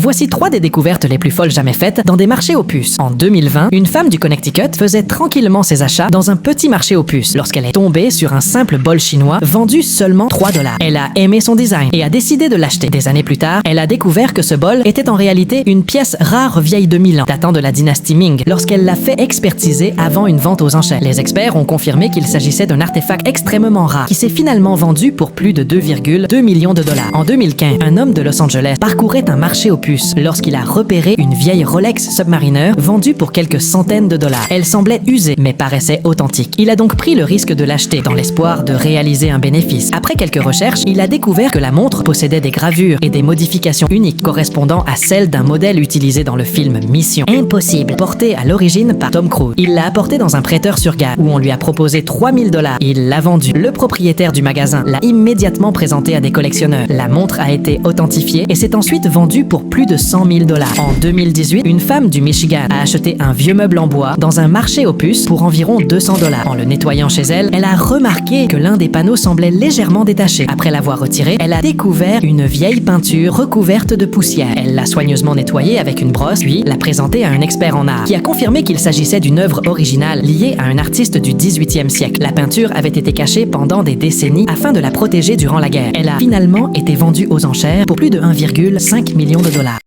Voici 3 des découvertes les plus folles jamais faites dans des marchés aux puces. En 2020, une femme du Connecticut faisait tranquillement ses achats dans un petit marché aux puces lorsqu'elle est tombée sur un simple bol chinois vendu seulement 3 $. Elle a aimé son design et a décidé de l'acheter. Des années plus tard, elle a découvert que ce bol était en réalité une pièce rare vieille de 1000 ans, datant de la dynastie Ming, lorsqu'elle l'a fait expertiser avant une vente aux enchères. Les experts ont confirmé qu'il s'agissait d'un artefact extrêmement rare qui s'est finalement vendu pour plus de 2,2 millions de dollars. En 2015, un homme de Los Angeles parcourait un marché aux puces lorsqu'il a repéré une vieille Rolex Submariner vendue pour quelques centaines de dollars. Elle semblait usée, mais paraissait authentique. Il a donc pris le risque de l'acheter dans l'espoir de réaliser un bénéfice. Après quelques recherches, il a découvert que la montre possédait des gravures et des modifications uniques correspondant à celles d'un modèle utilisé dans le film Mission Impossible, porté à l'origine par Tom Cruise. Il l'a apporté dans un prêteur sur gare où on lui a proposé 3 000 $. Il l'a vendu. Le propriétaire du magasin l'a immédiatement présenté à des collectionneurs. La montre a été authentifiée et s'est ensuite vendue pour plus de 100 000 $. En 2018, une femme du Michigan a acheté un vieux meuble en bois dans un marché aux puces pour environ 200 $. En le nettoyant chez elle, elle a remarqué que l'un des panneaux semblait légèrement détaché. Après l'avoir retiré, elle a découvert une vieille peinture recouverte de poussière. Elle l'a soigneusement nettoyée avec une brosse, puis l'a présentée à un expert en art, qui a confirmé qu'il s'agissait d'une œuvre originale liée à un artiste du 18e siècle. La peinture avait été cachée pendant des décennies afin de la protéger durant la guerre. Elle a finalement été vendue aux enchères pour plus de 1,5 million de $.